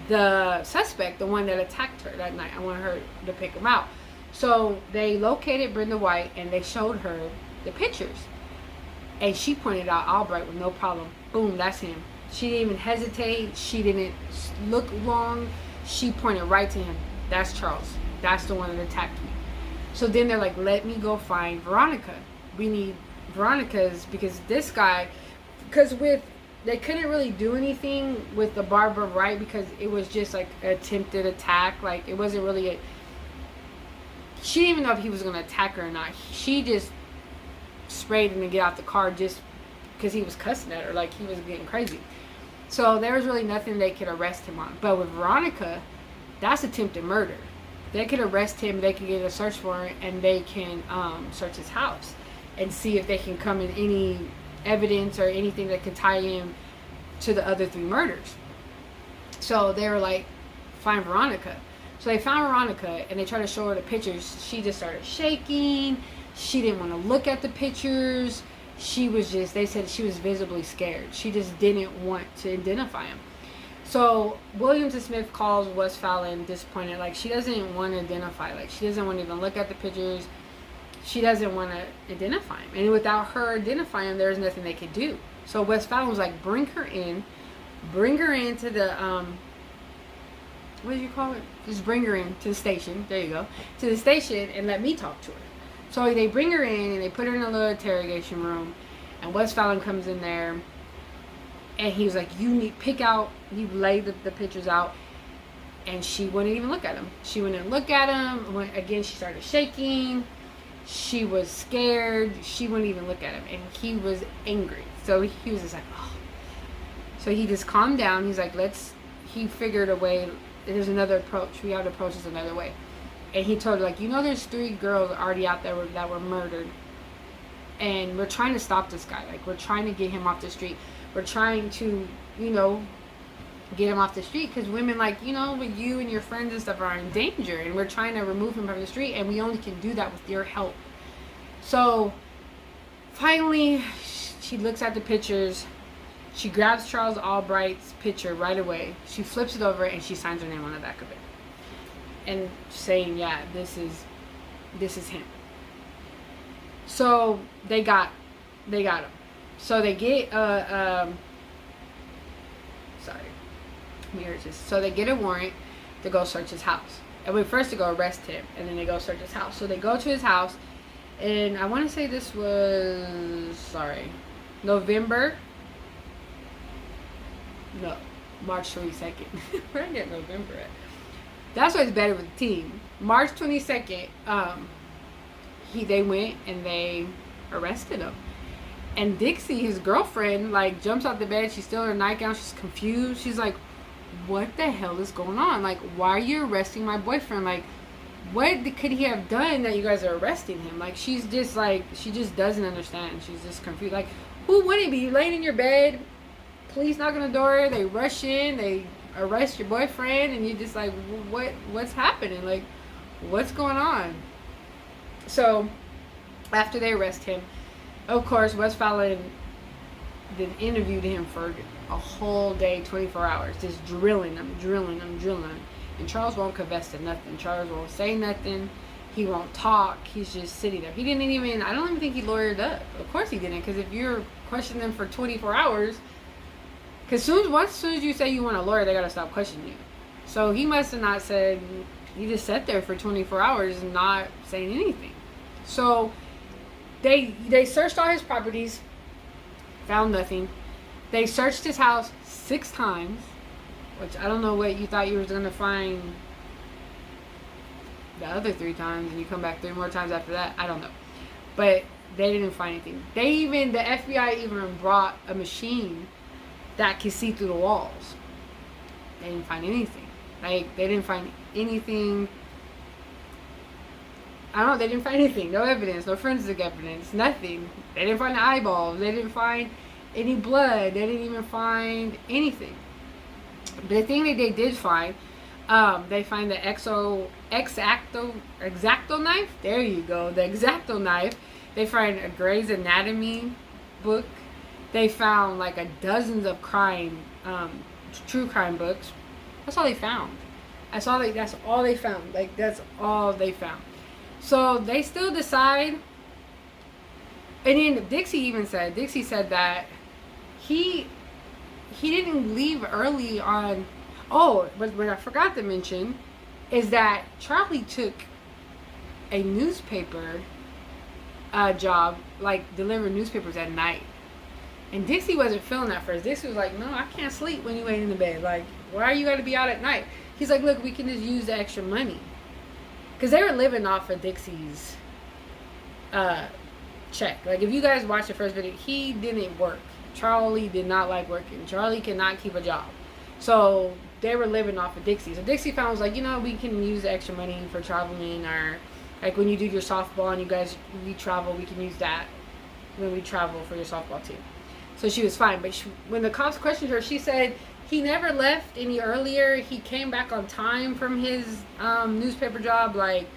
the suspect, the one that attacked her that night. I want her to pick him out. So they located Brenda White, and they showed her the pictures, and she pointed out Albright with no problem. Boom, that's him. She didn't even hesitate. She didn't look long. She pointed right to him. That's Charles. That's the one that attacked me. So then they're like, let me go find Veronica. We need Veronica's, because this guy, they couldn't really do anything with the Barbara Wright, because it was just like an attempted attack. Like, it wasn't really she didn't even know if he was going to attack her or not. She just sprayed him to get out the car just because he was cussing at her. Like, he was getting crazy. So there was really nothing they could arrest him on. But with Veronica, that's attempted murder. They could arrest him, they could get a search warrant, and they can search his house and see if they can come in any evidence or anything that could tie him to the other 3 murders. So they were like, find Veronica. So they found Veronica, and they tried to show her the pictures. She just started shaking. She didn't want to look at the pictures. She was just, they said she was visibly scared. She just didn't want to identify him. So Williams and Smith calls West Fallon disappointed. Like, she doesn't want to identify. Like, she doesn't want to even look at the pictures. She doesn't want to identify him. And without her identifying him, there's nothing they could do. So West Fallon was like, bring her in to the, what do you call it? Just bring her in to the station. There you go. To the station, and let me talk to her. So they bring her in, and they put her in a little interrogation room. And West Fallon comes in there, and he was like, you need, pick out, he laid the pictures out, and she wouldn't even look at him. She wouldn't look at him. Again, she started shaking. She was scared. She wouldn't even look at him, and he was angry. So he was just like, oh. So he just calmed down. He's like, he figured a way, there's another approach. We have to approach this another way. And he told her, like, you know, there's 3 girls already out there that were murdered. And we're trying to stop this guy. Like, we're trying to get him off the street. We're trying to, you know, get him off the street, because women, like, you know, with you and your friends and stuff are in danger, and we're trying to remove him from the street, and we only can do that with your help. So finally, she looks at the pictures. She grabs Charles Albright's picture right away. She flips it over and she signs her name on the back of it, and saying, yeah, this is him. So they got him. So they get so they get a warrant to go search his house. And we first to go arrest him, and then they go search his house. So they go to his house, and I want to say this was March 22nd. Where did I get November at? That's why it's better with the team. March 22nd, they went and they arrested him. And Dixie, his girlfriend, like, jumps out the bed. She's still in her nightgown. She's confused. She's like, what the hell is going on? Like, why are you arresting my boyfriend? Like, what could he have done that you guys are arresting him? Like, she's just like, she just doesn't understand. She's just confused. Like, who would it be? You laying in your bed, police knock on the door, they rush in, they arrest your boyfriend, and you're just like, what's happening? Like, what's going on? So after they arrest him, of course, Wes Fallon then interviewed him for a whole day, 24 hours, just drilling him. And Charles won't confess to nothing. Charles won't say nothing. He won't talk. He's just sitting there. He didn't even, I don't even think he lawyered up. Of course he didn't, because if you're questioning them for 24 hours, because as soon as you say you want a lawyer, they got to stop questioning you. So he must have not said, he just sat there for 24 hours and not saying anything. So they searched all his properties, found nothing. They searched his house 6 times, which I don't know what you thought you was going to find the other 3 times, and you come back 3 more times after that. I don't know. But they didn't find anything. The FBI even brought a machine that could see through the walls. They didn't find anything. Like, they didn't find anything. They didn't find anything. No evidence, no forensic evidence, nothing. They didn't find the eyeballs. They didn't find any blood. They didn't even find anything. The thing that they did find, they find the X-Acto knife. There you go, the X-Acto knife. They find a Grey's Anatomy book. They found like dozens of true crime books. That's all they found. That's all they found. Like, that's all they found. So they still decide. And then Dixie said that he didn't leave early on. Oh, but what I forgot to mention is that Charlie took a newspaper job, like delivering newspapers at night. And Dixie wasn't feeling that first. Dixie was like, no, I can't sleep when you ain't in the bed. Like, why you got to be out at night? He's like, look, we can just use the extra money. Because they were living off of Dixie's check. Like, if you guys watch the first video, he didn't work. Charlie did not like working. Charlie cannot keep a job. So they were living off of Dixie. So Dixie found, was like, you know, we can use the extra money for traveling, or like when you do your softball and we travel, we can use that when we travel for your softball team. So she was fine. But when the cops questioned her, she said he never left any earlier. He came back on time from his newspaper job. Like,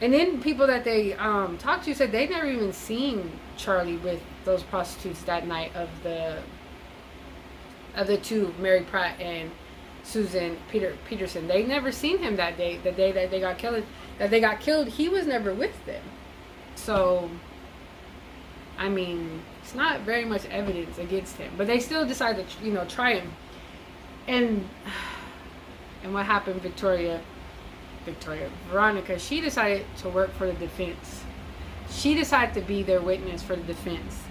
and then people that they talked to said they never even seen Charlie with those prostitutes that night of the 2, Mary Pratt and Susan Peterson. They never seen him that day, the day that they got killed. He was never with them. So, I mean, it's not very much evidence against him, but they still decided to, you know, try him. And what happened? Veronica, she decided to work for the defense. She decided to be their witness for the defense.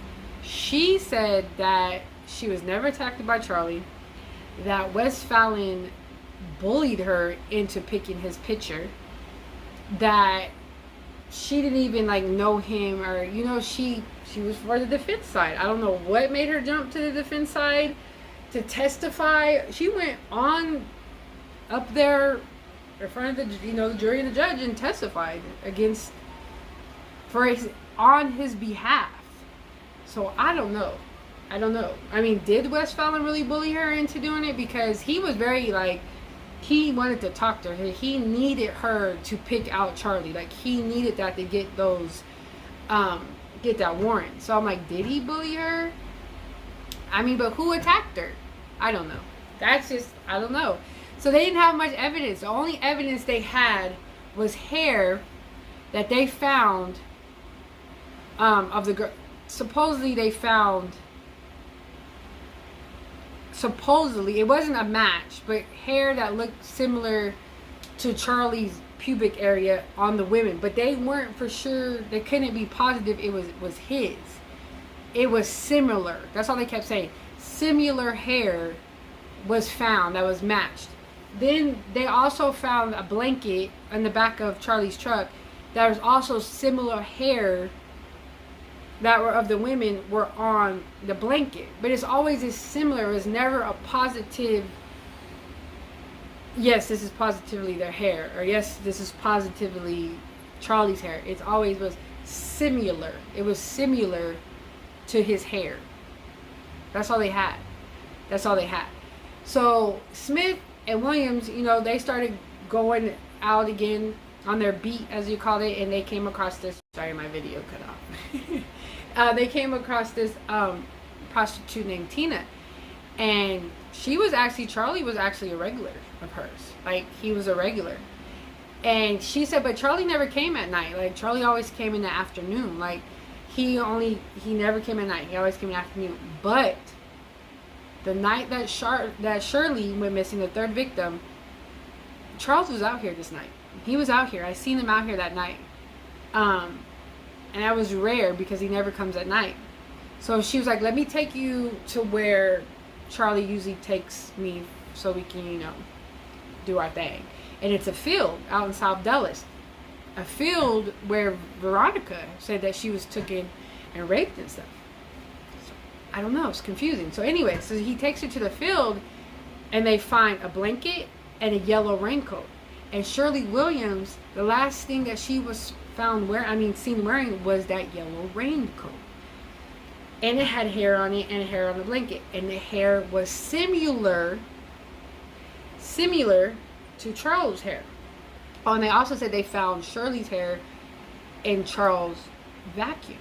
She said that she was never attacked by Charlie, that Wes Fallon bullied her into picking his picture, that she didn't even like know him, or, you know, she was for the defense side. I don't know what made her jump to the defense side to testify. She went on up there in front of the, you know, the jury and the judge and testified on his behalf. So I don't know. I don't know. I mean, did Wes Fallon really bully her into doing it? Because he was very, like, he wanted to talk to her. He needed her to pick out Charlie. Like, he needed that to get those, get that warrant. So I'm like, did he bully her? I mean, but who attacked her? I don't know. That's just, I don't know. So they didn't have much evidence. The only evidence they had was hair that they found of the girl. Supposedly they found, supposedly, it wasn't a match, but hair that looked similar to Charlie's pubic area on the women. But they weren't for sure, they couldn't be positive it was his. It was similar. That's all they kept saying. Similar hair was found that was matched. Then they also found a blanket in the back of Charlie's truck that was also similar hair that were of the women were on the blanket. But it's always as similar. It's never a positive, yes, this is positively their hair, or yes, this is positively Charlie's hair. It always was similar. It was similar to his hair. That's all they had. That's all they had. So Smith and Williams, you know, they started going out again on their beat, as you called it, and they came across this. Sorry, my video cut off. They came across this prostitute named Tina, and Charlie was actually a regular of hers. Like, he was a regular. And she said, but Charlie never came at night. Like, Charlie always came in the afternoon. Like, he never came at night. He always came in the afternoon. But the night that Shirley went missing, the third victim, Charles was out here this night. He was out here. I seen him out here that night. And that was rare because he never comes at night. So she was like, let me take you to where Charlie usually takes me so we can, you know, do our thing. And it's a field out in South Dallas. A field where Veronica said that she was taken and raped and stuff. So, I don't know. It's confusing. So anyway, so he takes her to the field and they find a blanket and a yellow raincoat. And Shirley Williams, the last thing that she was seen wearing was that yellow raincoat. And it had hair on it and hair on the blanket. And the hair was similar to Charles' hair. Oh, and they also said they found Shirley's hair in Charles' vacuum.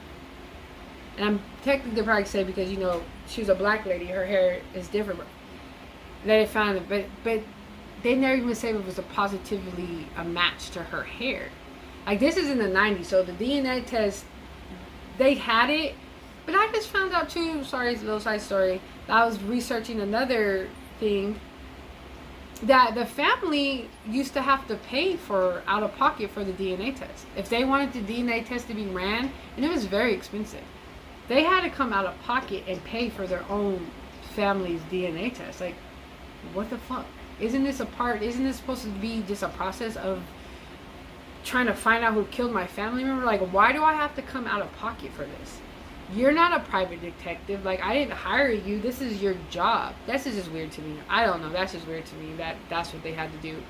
And I'm technically probably say because, you know, she was a black lady, her hair is different. They found it, but they never even said it was positively a match to her hair. Like, this is in the 90s, so the DNA test, they had it. But I just found out too, sorry, it's a little side story, I was researching another thing, that the family used to have to pay for out of pocket for the DNA test. If they wanted the DNA test to be ran, and it was very expensive, they had to come out of pocket and pay for their own family's DNA test. Like, what the fuck? Isn't this supposed to be just a process of trying to find out who killed my family member? Like, why do I have to come out of pocket for this? You're not a private detective. Like, I didn't hire you. This is your job. This is just weird to me. I don't know. That's just weird to me that that's what they had to do.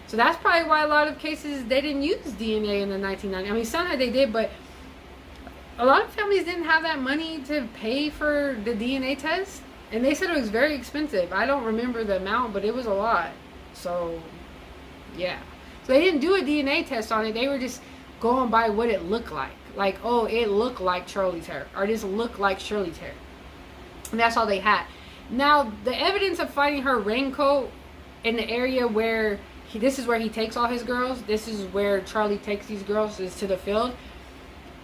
So that's probably why a lot of cases, they didn't use DNA in the 1990s. I mean, some they did, but a lot of families didn't have that money to pay for the DNA test. And they said it was very expensive. I don't remember the amount, but it was a lot. So, yeah. So they didn't do a DNA test on it. They were just going by what it looked like. Like, oh, it looked like Charlie's hair. Or this looked like Shirley's hair. And that's all they had. Now, the evidence of finding her raincoat in the area where this is where he takes all his girls. This is where Charlie takes these girls, is to the field.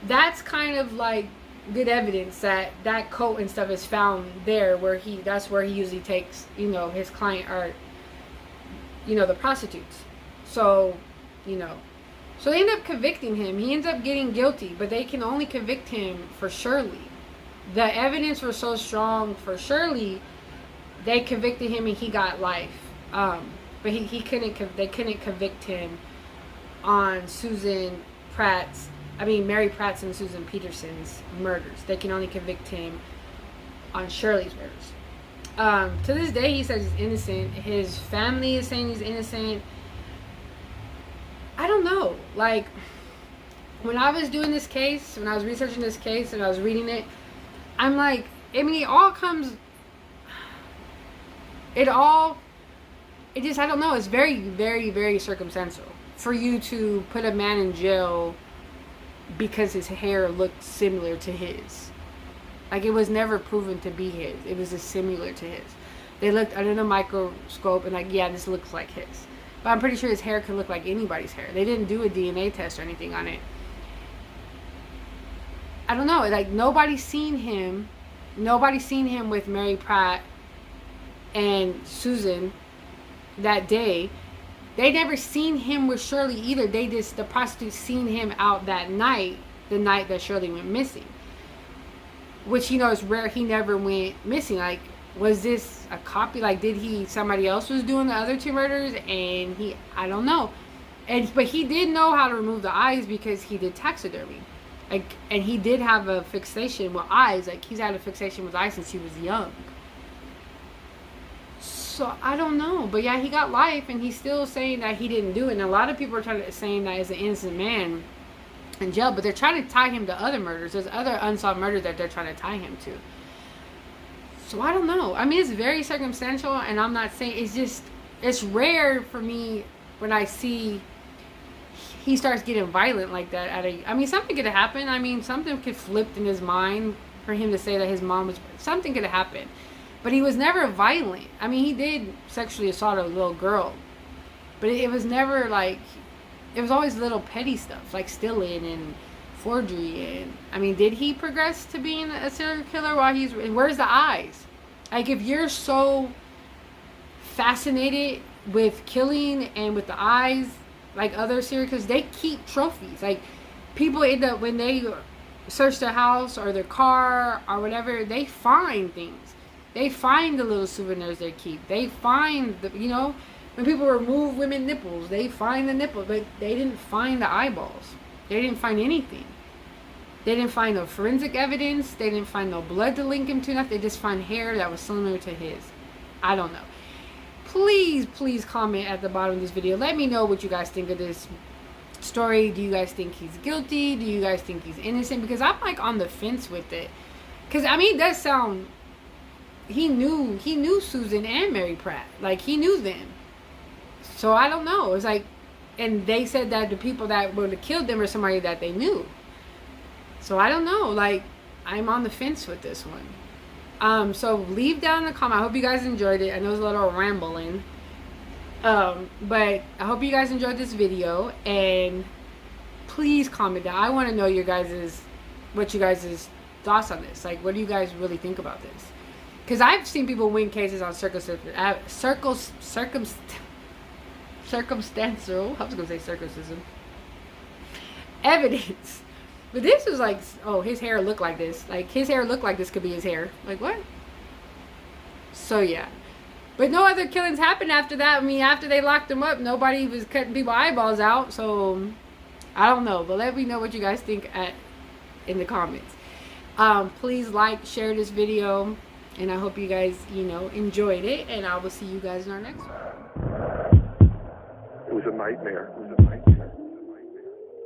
That's kind of like good evidence that that coat and stuff is found there where that's where he usually takes, you know, his client, or, you know, the prostitutes. So, you know, so they end up convicting him. He ends up getting guilty, but they can only convict him for Shirley. The evidence was so strong for Shirley, they convicted him and he got life. But they couldn't convict him on Mary Pratt's and Susan Peterson's murders. They can only convict him on Shirley's murders. To this day, he says he's innocent. His family is saying he's innocent. I don't know. Like, when I was doing this case, when I was researching this case and I was reading it, I'm like, I mean, it all comes, it just, I don't know, it's very, very, very circumstantial for you to put a man in jail because his hair looked similar to his. Like, it was never proven to be his. It was just similar to his. They looked under the microscope and like, yeah, this looks like his. But I'm pretty sure his hair could look like anybody's hair. They didn't do a DNA test or anything on it. I don't know. Like, nobody's seen him with Mary Pratt and Susan that day. They never seen him with Shirley either. The prostitute seen him out that night, the night that Shirley went missing. Which, you know, is rare. He never went missing. Like, was this a copy? Like, somebody else was doing the other 2 murders and I don't know. But he did know how to remove the eyes because he did taxidermy. Like, and he did have a fixation with eyes. Like, he's had a fixation with eyes since he was young. So, I don't know. But yeah, he got life and he's still saying that he didn't do it. And a lot of people are saying that he's an innocent man in jail. But they're trying to tie him to other murders. There's other unsolved murders that they're trying to tie him to. So, I don't know. I mean, it's very circumstantial. And I'm not saying, it's rare for me when I see he starts getting violent like that. I mean, something could have happened. I mean, something could flip in his mind for him to say that his mom was, something could have happened. But he was never violent. I mean, he did sexually assault a little girl. But it was never like, it was always little petty stuff, like stealing and forgery. And, I mean, did he progress to being a serial killer while where's the eyes? Like, if you're so fascinated with killing and with the eyes, like other serial killers, they keep trophies. Like, people end up, when they search their house or their car or whatever, they find things. They find the little souvenirs they keep. They find the, you know, when people remove women's nipples, they find the nipples, but they didn't find the eyeballs. They didn't find anything. They didn't find no forensic evidence. They didn't find no blood to link him to nothing. They just find hair that was similar to his. I don't know. Please comment at the bottom of this video. Let me know what you guys think of this story. Do you guys think he's guilty? Do you guys think he's innocent? Because I'm like on the fence with it. Because, I mean, it does sound, he knew Susan and Mary Pratt. Like, he knew them. So I don't know. It's like, and they said that the people that would have killed them are somebody that they knew. So I don't know. Like, I'm on the fence with this one. So leave down in the comment. I hope you guys enjoyed it. I know it was a little rambling. But I hope you guys enjoyed this video. And please comment down. I want to know what you guys' thoughts on this. Like, what do you guys really think about this? Because I've seen people win cases on circumstantial. I was going to say circumcision. Evidence. But this was like, oh, his hair looked like this. Like, his hair looked like this could be his hair. Like, what? So, yeah. But no other killings happened after that. I mean, after they locked him up, nobody was cutting people's eyeballs out. So, I don't know. But let me know what you guys think in the comments. Please like, share this video. And I hope you guys, enjoyed it. And I will see you guys in our next one. It was a nightmare.